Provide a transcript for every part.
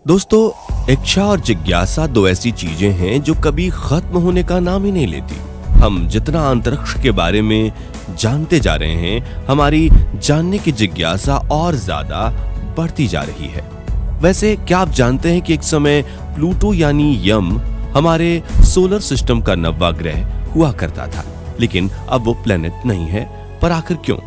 दोस्तों, इच्छा और जिज्ञासा दो ऐसी चीजें हैं जो कभी खत्म होने का नाम ही नहीं लेती। हम जितना अंतरिक्ष के बारे में जानते जा रहे हैं, हमारी जानने की जिज्ञासा और ज्यादा बढ़ती जा रही है। वैसे क्या आप जानते हैं कि एक समय प्लूटो यानी यम हमारे सोलर सिस्टम का 9वां ग्रह हुआ करता था, लेकिन अब वो प्लेनेट नहीं है। पर आखिर क्यों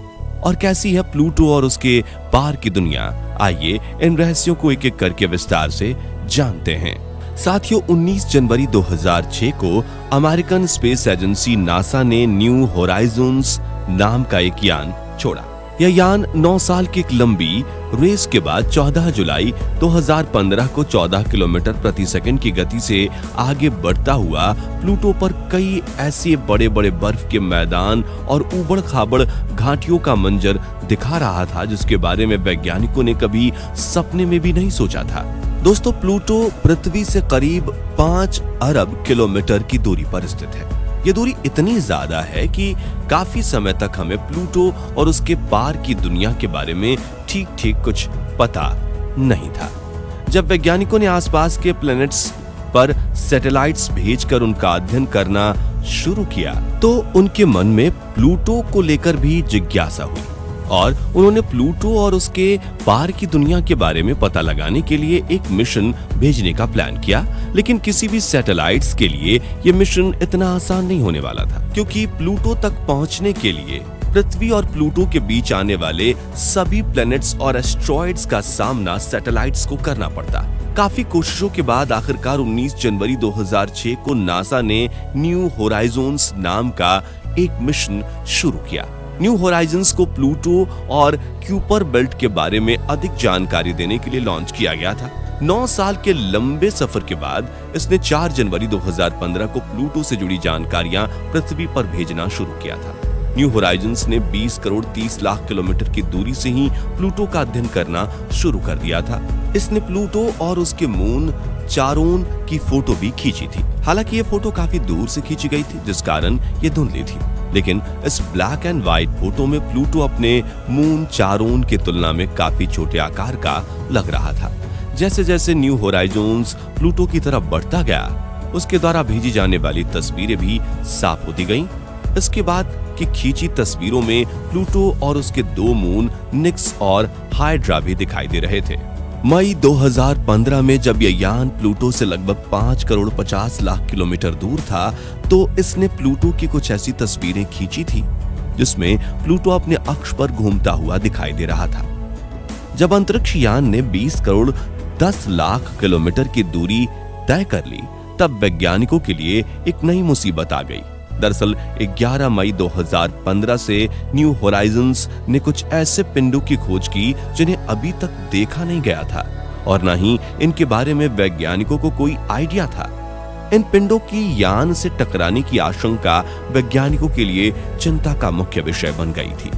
और कैसी है प्लूटो और उसके पार की दुनिया? आइए इन रहस्यों को एक एक करके विस्तार से जानते हैं। साथियों, 19 जनवरी 2006 को अमेरिकन स्पेस एजेंसी नासा ने न्यू होराइजन्स नाम का एक यान छोड़ा। यह यान 9 साल की एक लंबी रेस के बाद 14 जुलाई 2015 को 14 किलोमीटर प्रति सेकंड की गति से आगे बढ़ता हुआ प्लूटो पर कई ऐसे बड़े बड़े बर्फ के मैदान और उबड़ खाबड़ घाटियों का मंजर दिखा रहा था, जिसके बारे में वैज्ञानिकों ने कभी सपने में भी नहीं सोचा था। दोस्तों, प्लूटो पृथ्वी से करीब 5 अरब किलोमीटर की दूरी पर स्थित है। ये दूरी इतनी ज्यादा है कि काफी समय तक हमें प्लूटो और उसके पार की दुनिया के बारे में ठीक ठीक कुछ पता नहीं था। जब वैज्ञानिकों ने आसपास के प्लैनेट्स पर सैटेलाइट्स भेजकर उनका अध्ययन करना शुरू किया, तो उनके मन में प्लूटो को लेकर भी जिज्ञासा हुई और उन्होंने प्लूटो और उसके पार की दुनिया के बारे में पता लगाने के लिए एक मिशन भेजने का प्लान किया। लेकिन किसी भी सैटेलाइट्स के लिए यह मिशन इतना आसान नहीं होने वाला था, क्योंकि प्लूटो तक पहुंचने के लिए पृथ्वी और प्लूटो के बीच आने वाले सभी प्लैनेट्स और एस्ट्रॉइड्स का सामना सैटेलाइट्स को करना पड़ता। काफी कोशिशों के बाद आखिरकार 19 जनवरी 2006 को नासा ने न्यू होराइजन्स नाम का एक मिशन शुरू किया। न्यू होराइजन्स को प्लूटो और क्यूपर बेल्ट के बारे में अधिक जानकारी देने के लिए लॉन्च किया गया था। 9 साल के लंबे सफर के बाद इसने 4 जनवरी 2015 को प्लूटो से जुड़ी जानकारियां पृथ्वी पर भेजना शुरू किया था। न्यू होराइजन्स ने 20 करोड़ 30 लाख किलोमीटर की दूरी से ही प्लूटो का अध्ययन करना शुरू कर दिया था। इसने प्लूटो और उसके मून चारोन की फोटो भी खींची थी। हालांकि ये फोटो काफी दूर से खींची गई थी, जिस कारण ये धुंधली थी। लेकिन इस ब्लैक एंड व्हाइट फोटो में प्लूटो अपने मून चारोन की तुलना में काफी छोटे आकार का लग रहा था। जैसे जैसे न्यू होराइजन्स प्लूटो की तरफ बढ़ता गया, उसके द्वारा भेजी जाने वाली तस्वीरें भी साफ होती गईं। इसके बाद की खींची तस्वीरों में प्लूटो और उसके 2 मून निक्स और हाइड्रा भी दिखाई दे रहे थे। मई 2015 में जब यह यान प्लूटो से लगभग 5 करोड़ 50 लाख किलोमीटर दूर था, तो इसने प्लूटो की कुछ ऐसी तस्वीरें खींची थी जिसमें प्लूटो अपने अक्ष पर घूमता हुआ दिखाई दे रहा था। जब अंतरिक्ष यान ने 20 करोड़ 10 लाख किलोमीटर की दूरी तय कर ली, तब वैज्ञानिकों के लिए एक नई मुसीबत आ गई। दरअसल 11 मई 2015 से न्यू होराइजन्स ने कुछ ऐसे पिंडों की खोज की जिन्हें अभी तक देखा नहीं गया था और न ही इनके बारे में वैज्ञानिकों को कोई आइडिया था। इन पिंडों की यान से टकराने की आशंका वैज्ञानिकों के लिए चिंता का मुख्य विषय बन गई थी।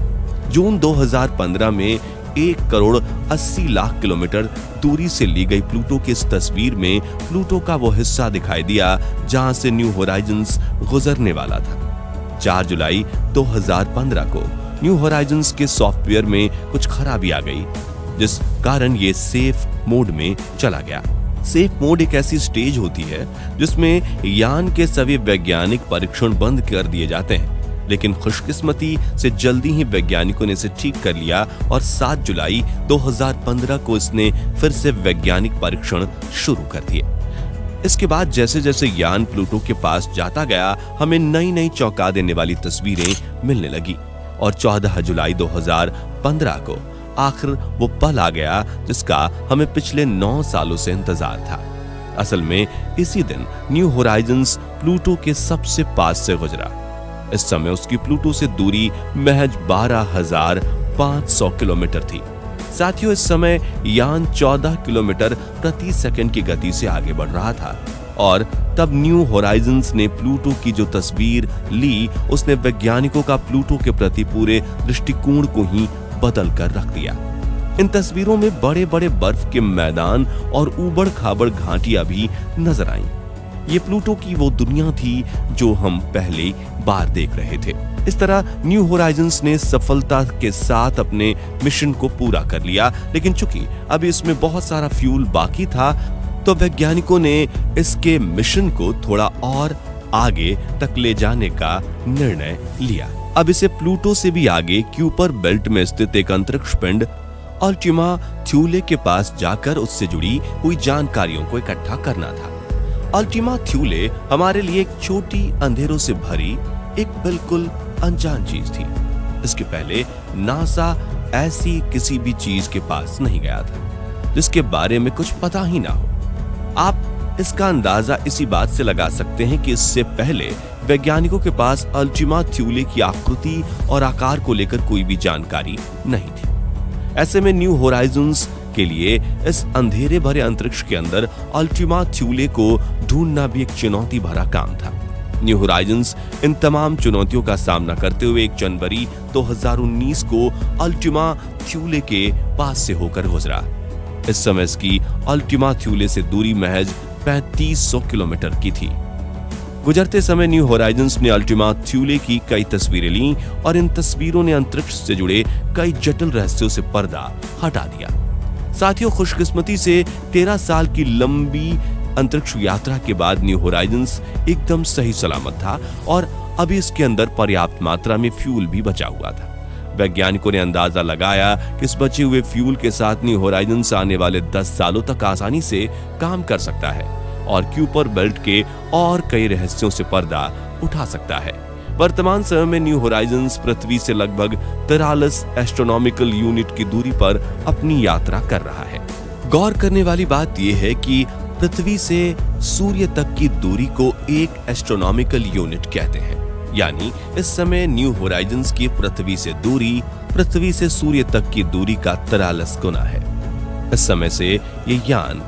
जून 2015 में 1 करोड़ 80 लाख किलोमीटर दूरी से ली गई प्लूटो की इस तस्वीर में प्लूटो का वो हिस्सा दिखाई दिया जहां से न्यू होराइजन्स गुजरने वाला था। 4 जुलाई 2015 को न्यू होराइजन्स के सॉफ्टवेयर में कुछ खराबी आ गई, जिस कारण ये सेफ मोड में चला गया। सेफ मोड एक ऐसी स्टेज होती है जिसमें यान के सभी वैज्ञानिक परीक्षण बंद कर दिए जाते हैं, लेकिन खुशकिस्मती से जल्दी ही वैज्ञानिकों ने इसे ठीक कर लिया और 7 जुलाई 2015 को इसने फिर से वैज्ञानिक परीक्षण शुरू कर दिए। इसके बाद जैसे जैसे यान प्लूटो के पास जाता गया, हमें नई नई चौंका देने वाली तस्वीरें मिलने लगी और 14 जुलाई 2015 को आखिर वो पल आ गया जिसका हमें पिछले 9 सालों से इंतजार था। असल में इसी दिन न्यू होराइजन्स प्लूटो के सबसे पास से गुजरा। इस समय उसकी प्लूटो से दूरी महज 12,500 किलोमीटर थी। साथियों, इस समय यान 14 किलोमीटर प्रति सेकंड की गति से आगे बढ़ रहा था और तब न्यू होराइजन्स ने प्लूटो की जो तस्वीर ली, उसने वैज्ञानिकों का प्लूटो के प्रति पूरे दृष्टिकोण को ही बदल कर रख दिया। इन तस्वीरों में बड़े बड़े बर्फ के मैदान और उबड़ खाबड़ घाटियां भी नजर आईं। ये प्लूटो की वो दुनिया थी जो हम पहले बार देख रहे थे। इस तरह न्यू होराइजन्स ने सफलता के साथ अपने मिशन को पूरा कर लिया, लेकिन चूंकि अभी इसमें बहुत सारा फ्यूल बाकी था तो वैज्ञानिकों ने इसके मिशन को थोड़ा और आगे तक ले जाने का निर्णय लिया। अब इसे प्लूटो से भी आगे क्यूपर बेल्ट में स्थित एक अंतरिक्ष पिंड अल्टीमा थ्यूले के पास जाकर उससे जुड़ी हुई जानकारियों को इकट्ठा करना था। अल्टीमा थ्यूले हमारे लिए एक छोटी अंधेरों से भरी एक बिल्कुल अनजान चीज थी। इसके पहले नासा ऐसी किसी भी चीज के पास नहीं गया था जिसके बारे में कुछ पता ही ना हो। आप इसका अंदाजा इसी बात से लगा सकते हैं कि इससे पहले वैज्ञानिकों के पास अल्टीमा थ्यूले की आकृति और आकार को लेकर कोई भी जानकारी नहीं थी। ऐसे में न्यू होराइजन्स के लिए इस अंधेरे भरे अंतरिक्ष के अंदर अल्टीमा थ्यूले को ढूंढना भी एक चुनौती भरा काम था। न्यू होराइजन्स इन तमाम चुनौतियों का सामना करते हुए 1 जनवरी 2019 को अल्टीमा थ्यूले के पास से होकर गुजरा। इस समय इसकी अल्टीमा थ्यूले से दूरी महज 3500 किलोमीटर की थी। गुजरते समय न्यू होराइजन्स ने अल्टीमा थ्यूले की कई तस्वीरें लीं और इन तस्वीरों ने अंतरिक्ष से जुड़े कई जटिल रहस्यों से पर्दा हटा दिया। साथियों, खुशकिस्मती से 13 साल की लंबी अंतरिक्ष यात्रा के बाद न्यू होराइजन्स एकदम सही सलामत था और अभी इसके अंदर पर्याप्त मात्रा में फ्यूल भी बचा हुआ था। वैज्ञानिकों ने अंदाजा लगाया कि इस बचे हुए फ्यूल के साथ न्यू होराइजन्स आने वाले 10 सालों तक आसानी से काम कर सकता है और क्यूपर बेल्ट के और कई रहस्यों से पर्दा उठा सकता है। वर्तमान समय में न्यू होराइजन्स पृथ्वी से लगभग 43 एस्ट्रोनॉमिकल यूनिट की दूरी पर अपनी यात्रा कर रहा है। गौर करने वाली बात यह है कि पृथ्वी से सूर्य तक की दूरी को एक एस्ट्रोनॉमिकल यूनिट कहते हैं। यानी इस समय न्यू होराइजन्स की पृथ्वी से दूरी पृथ्वी से सूर्य तक की दूरी का 43 गुना है। इस समय से ये यान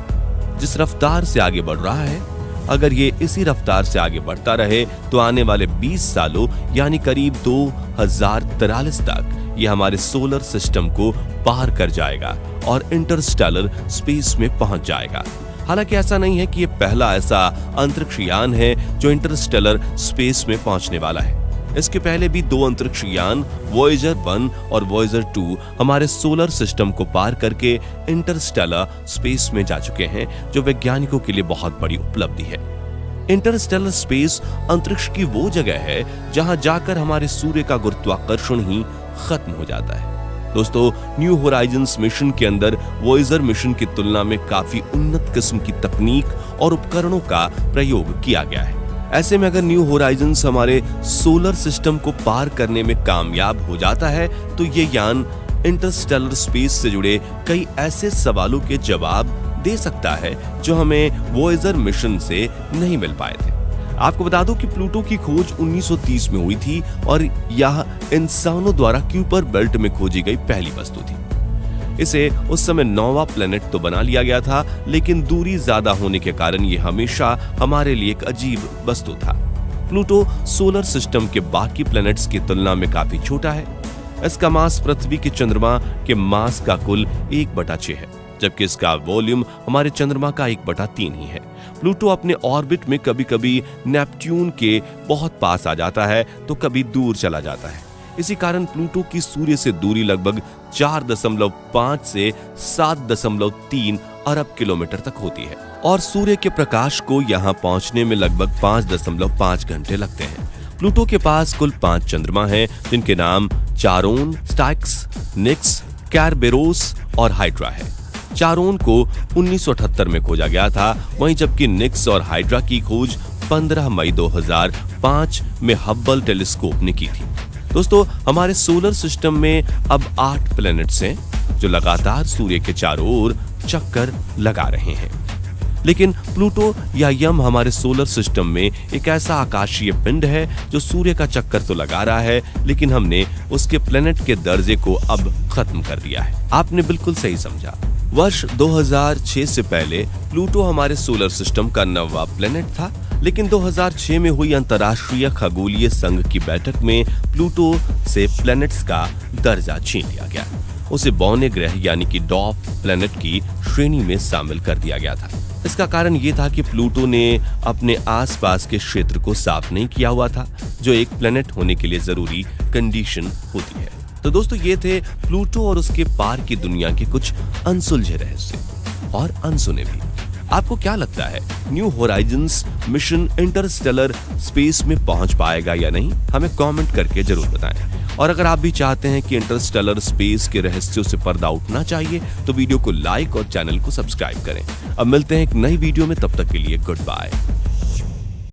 जिस रफ्तार से आगे बढ़ रहा है, अगर ये इसी रफ्तार से आगे बढ़ता रहे तो आने वाले 20 सालों यानी करीब 2043 तक ये हमारे सोलर सिस्टम को पार कर जाएगा और इंटरस्टेलर स्पेस में पहुंच जाएगा। हालांकि ऐसा नहीं है कि ये पहला ऐसा अंतरिक्ष यान है जो इंटरस्टेलर स्पेस में पहुंचने वाला है। इसके पहले भी 2 अंतरिक्ष यान वॉयेजर 1 और वॉयेजर 2 हमारे सोलर सिस्टम को पार करके इंटरस्टेलर स्पेस में जा चुके हैं, जो वैज्ञानिकों के लिए बहुत बड़ी उपलब्धि है। इंटरस्टेलर स्पेस अंतरिक्ष की वो जगह है जहां जाकर हमारे सूर्य का गुरुत्वाकर्षण ही खत्म हो जाता है। दोस्तों, न्यू होराइजन्स मिशन के अंदर वॉयेजर मिशन की तुलना में काफी उन्नत किस्म की तकनीक और उपकरणों का प्रयोग किया गया है। ऐसे में अगर न्यू होराइजन्स हमारे सोलर सिस्टम को पार करने में कामयाब हो जाता है तो ये यान इंटरस्टेलर स्पेस से जुड़े कई ऐसे सवालों के जवाब दे सकता है जो हमें वॉयेजर मिशन से नहीं मिल पाए थे। आपको बता दूं कि प्लूटो की खोज 1930 में हुई थी और यह इंसानों द्वारा क्यूपर बेल्ट में खोजी गई पहली वस्तु थी। इसे उस समय 9वां प्लेनेट तो बना लिया गया था, लेकिन दूरी ज्यादा होने के कारण यह हमेशा हमारे लिए एक अजीब वस्तु था। प्लूटो सोलर सिस्टम के बाकी प्लैनेट्स की तुलना में काफी छोटा है। इसका मास पृथ्वी के चंद्रमा के मास का कुल 1/6 है, जबकि इसका वॉल्यूम हमारे चंद्रमा का 1/3 ही है। प्लूटो अपने ऑर्बिट में कभी कभी नेपट्यून के बहुत पास आ जाता है तो कभी दूर चला जाता है। इसी कारण प्लूटो की सूर्य से दूरी लगभग 4.5 से 7.3 अरब किलोमीटर तक होती है और सूर्य के प्रकाश को यहाँ पहुँचने में लगभग 5.5 घंटे लगते हैं। प्लूटो के पास कुल 5 चंद्रमा हैं, जिनके नाम चारोन, स्टाइक्स, निक्स, कैरबेरोस और हाइड्रा है। चारोन को 1978 में खोजा गया था, वहीं जबकि निक्स और हाइड्रा की खोज 15 मई 2005 में हब्बल टेलीस्कोप ने की थी। दोस्तों, हमारे सोलर सिस्टम में अब 8 प्लैनेट्स हैं जो लगातार सूर्य के चारों ओर चक्कर लगा रहे हैं। लेकिन प्लूटो या यम हमारे सोलर सिस्टम में एक ऐसा आकाशीय पिंड है जो सूर्य का चक्कर तो लगा रहा है, लेकिन हमने उसके प्लैनेट के दर्जे को अब खत्म कर दिया है। आपने बिल्कुल सही समझा। वर्ष 2006 से पहले प्लूटो हमारे सोलर सिस्टम का 9वां प्लैनेट था, लेकिन 2006 में हुई अंतर्राष्ट्रीय खगोलीय संघ की बैठक में प्लूटो से प्लैनेट्स का दर्जा छीन लिया गया। उसे बौने ग्रह यानी कि डॉर्फ प्लैनेट की श्रेणी में शामिल कर दिया गया था। इसका कारण ये था कि प्लूटो ने अपने आसपास के क्षेत्र को साफ नहीं किया हुआ था, जो एक प्लैनेट होने के लिए जरूरी कंडीशन होती है। तो दोस्तों, ये थे प्लूटो और उसके पार की दुनिया के कुछ अनसुलझे रहस्य और अनसुने भी। आपको क्या लगता है, new Horizons mission Interstellar space में पहुंच पाएगा या नहीं? हमें कमेंट करके जरूर बताएं। और अगर आप भी चाहते हैं कि इंटरस्टेलर स्पेस के रहस्यों से पर्दा उठना चाहिए तो वीडियो को लाइक और चैनल को सब्सक्राइब करें। अब मिलते हैं एक नई वीडियो में, तब तक के लिए गुड बाय।